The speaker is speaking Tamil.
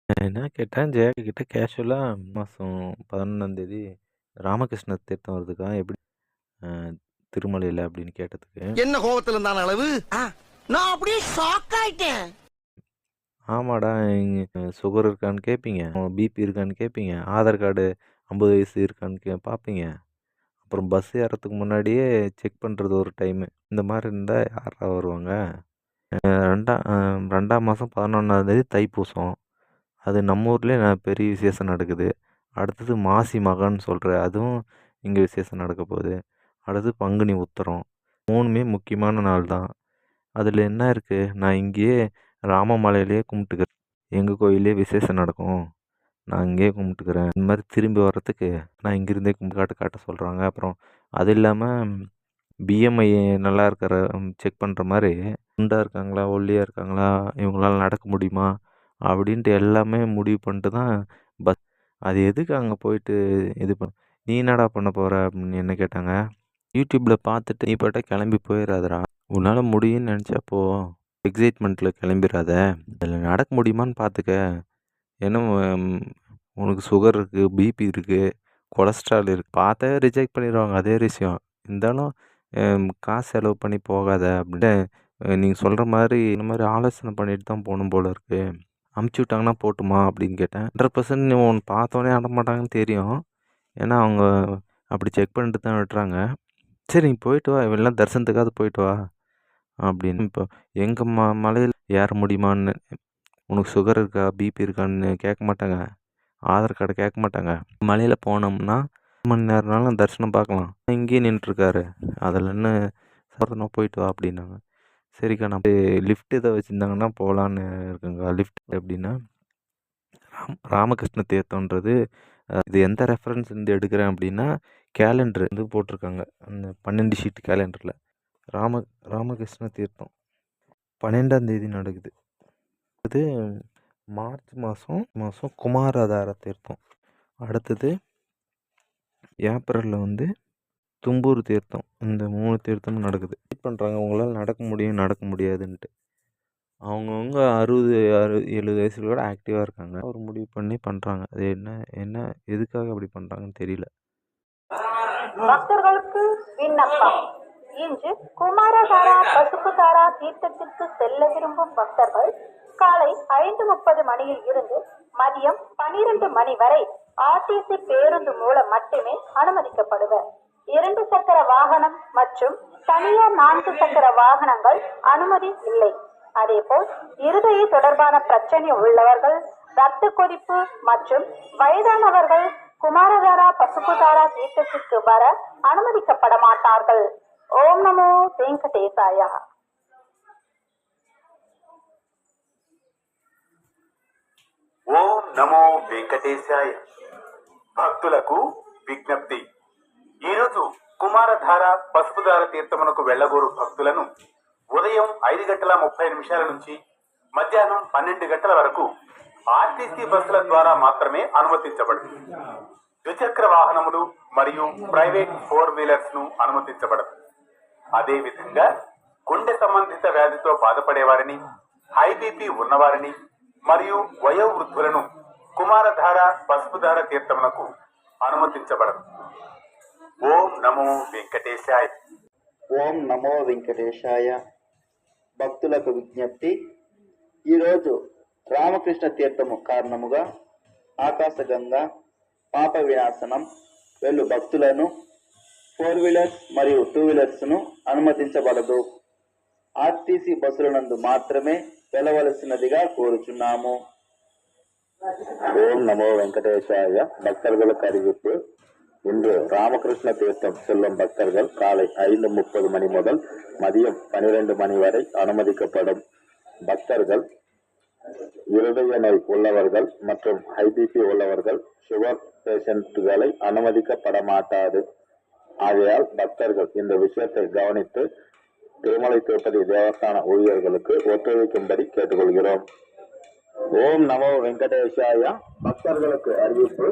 என்ன கேட்டேன், ஜெயா கிட்ட கேஷுவலா மாசம் 11ஆந்தேதி ராமகிருஷ்ண தீர்த்தம் வருதுக்கா, எப்படி அ திருமலையில அப்படின்னு கேட்டதுக்கு, என்ன கோவத்துல இருந்தான அளவு நான் அப்படியே ஷாக் ஆயிட்டேன். ஆமாடா இங்க சுகர் இருக்கான்னு கேட்பீங்க, பிபி இருக்கான்னு கேட்பீங்க, ஆதார் கார்டு 50 வயசு இருக்கான்னு பார்ப்பீங்க. அப்புறம் பஸ் ஏறத்துக்கு முன்னாடியே செக் பண்ணுறது ஒரு டைமு. இந்த மாதிரி இருந்தால் யாரா வருவாங்க? 2ஆம் மாதம் 11ஆந்தேதி தைப்பூசம். அது நம்ம ஊர்லேயே பெரிய விசேஷம் நடக்குது. அடுத்தது மாசி மகம்னு சொல்கிற அதுவும் இங்கே விசேஷம் நடக்க போகுது. அடுத்து பங்குனி உத்திரம். 3மே முக்கியமான நாள் தான். அதில் என்ன இருக்குது, நான் இங்கேயே ராமமலையிலேயே கும்பிட்டுக்கிறேன். எங்கள் கோயிலே விசேஷம் நடக்கும், நான் இங்கேயே கும்பிட்டுக்கிறேன். இந்த மாதிரி திரும்பி வர்றதுக்கு நான் இங்கேருந்தே காட்ட சொல்கிறாங்க. அப்புறம் அது இல்லாமல் பிஎம்ஐ நல்லா இருக்கிற செக் பண்ணுற மாதிரி குண்டாக இருக்காங்களா, ஒல்லியாக இருக்காங்களா, இவங்களால நடக்க முடியுமா அப்படின்ட்டு எல்லாமே முடிவு பண்ணிட்டு தான் பஸ். அது எதுக்கு அங்கே போயிட்டு இது நீ என்னடா பண்ண போகிற அப்படின்னு என்ன கேட்டாங்க. யூடியூப்பில் பார்த்துட்டு நீ பாட்ட கிளம்பி போயிடாதடா, உன்னால் முடியும்னு நினச்சா போ, எக்ஸைட்மெண்ட்டில் கிளம்பிடாத, அதில் நடக்க முடியுமான்னு பார்த்துக்க. ஏன்னா உனக்கு சுகர் இருக்குது, பிபி இருக்குது, கொலஸ்ட்ரால் இருக்குது, பார்த்தா ரிஜெக்ட் பண்ணிடுவாங்க, அதே விஷயம். இருந்தாலும் காசு செலவு பண்ணி போகாத அப்படின்ட்டு நீங்கள் சொல்கிற மாதிரி இந்த மாதிரி ஆலோசனை பண்ணிட்டு தான் போகணும் போல இருக்குது. அமுச்சு விட்டாங்கன்னா போட்டுமா அப்படின்னு கேட்டேன். 100% நீ ஒன்று பார்த்தோன்னே அனுப்பமாட்டாங்கன்னு தெரியும், ஏன்னா அவங்க அப்படி செக் பண்ணிட்டு தான் விட்டுறாங்க. சரி நீ போயிட்டு வா, இவெல்லாம் தரிசனத்துக்காவது போயிட்டு வா அப்படின்னு. இப்போ எங்கள் மலையில் ஏற முடியுமான்னு, உனக்கு சுகர் இருக்கா, பிபி இருக்கான்னு கேட்க மாட்டாங்க, ஆதார் கார்டு கேட்க மாட்டாங்க. மலையில் போனோம்னா 1 மணி நேரம்னாலும் தரிசனம் பார்க்கலாம். இங்கேயே நின்றுருக்காரு, அதில் என்ன சாதனை, போயிட்டு வா அப்படின்னாங்க. சரிக்கா, நான் லிஃப்ட் எதாவது வச்சுருந்தாங்கன்னா போகலான்னு இருக்குங்க. லிஃப்ட் எப்படின்னா, ராமகிருஷ்ண தீர்த்தன்றது இது எந்த ரெஃபரன்ஸ் இருந்து எடுக்கிறேன் அப்படின்னா, கேலண்டர் வந்து போட்டிருக்காங்க அந்த 12 ஷீட் கேலண்டரில். ராமகிருஷ்ண தீர்த்தம் 12ஆந்தேதி நடக்குது. அது மார்ச் மாதம் குமாரதார தீர்த்தம். அடுத்தது ஏப்ரலில் வந்து தும்பூர் தீர்த்தம். இந்த 3 தீர்த்தமும் நடக்குது. வெயிட் பண்ணுறாங்க, உங்களால் நடக்க முடியாதுன்ட்டு. அவங்கவுங்க 60-70 வயசுல கூட ஆக்டிவாக இருக்காங்க. ஒரு முடிவு பண்ணி பண்ணுறாங்க. அது என்ன எதுக்காக அப்படி பண்ணுறாங்கன்னு தெரியல. பக்தர்களுக்கு விண்ணப்பம். இன்று குமாரதாரா பசுபதாரா தீர்த்தத்திற்கு செல்ல விரும்பும் பக்தர்கள் காலை 5:30 மணியில் இருந்து மதியம் 12 மணி வரை ஆர்டிசி பேருந்து மூலம் மட்டுமே அனுமதிக்கப்படுவர். 2 சக்கர வாகனம் மற்றும் தனியார் 4 சக்கர வாகனங்கள் அனுமதி இல்லை. அதேபோல் இருதய தொடர்பான பிரச்சனை உள்ளவர்கள், ரத்த கொதிப்பு மற்றும் வயதானவர்கள் குமாரதாரா பசுபதாரா தீர்த்தத்திற்கு வர அனுமதிக்கப்பட மாட்டார்கள். ஓம் நமோ வெங்கடேசாயா. ఓం నమో వెంకటేశాయ. భక్తులకు విజ్ఞప్తి. ఈరోజు కుమారధార పసుపుధార తీర్థమునకు వెళ్లగోరు భక్తులను ఉదయం 5:30 నుంచి మధ్యాహ్నం 12 గంటల వరకు ఆర్టీసీ బస్సుల ద్వారా మాత్రమే అనుమతించబడదు. ద్విచక్ర వాహనములు మరియు ప్రైవేట్ 4 వీలర్స్ ను అనుమతించబడదు. అదే విధంగా గుండె సంబంధిత వ్యాధితో బాధపడేవారిని, హై బీపీ ఉన్నవారిని మరియు వయోవృద్ధులను కుమారధార పసుపుధార తీర్థమునకు అనుమతించబడదు. ఓం నమో వెంకటేశాయ. ఓం నమో వెంకటేశాయ. భక్తులకు విజ్ఞప్తి. ఈరోజు రామకృష్ణ తీర్థము కారణముగా ఆకాశగంగా పాప వినాశనం వెళ్ళు భక్తులను 4 వీలర్స్ మరియు 2 వీలర్స్ను అనుమతించబడదు. ఆర్టీసీ బస్సుల నందు మాత్రమే వెళ్ళవలసినదిగా కోరుచున్నాము. ஓம் நமோ வெங்கடேசாய. பக்தர்களுக்கு அறிவிப்பு. இன்று ராமகிருஷ்ண தீர்த்தம் செல்லும் பக்தர்கள் காலை 5:30 மணி முதல் மதியம் 12 மணி வரை அனுமதிக்கப்படும். பக்தர்கள் இருதய நோய் உள்ளவர்கள் மற்றும் ஹைபிபி உள்ளவர்கள், சுகர் பேஷண்ட்களை அனுமதிக்கப்பட மாட்டாது. ஆகையால் பக்தர்கள் இந்த விஷயத்தை கவனித்து திருமலை திருப்பதி தேவஸ்தான ஊழியர்களுக்கு ஒத்துழைக்கும்படி கேட்டுக்கொள்கிறோம். ஓம் நமோ வெங்கடேசாய. பக்தர்களுக்கு அறிவிப்பு.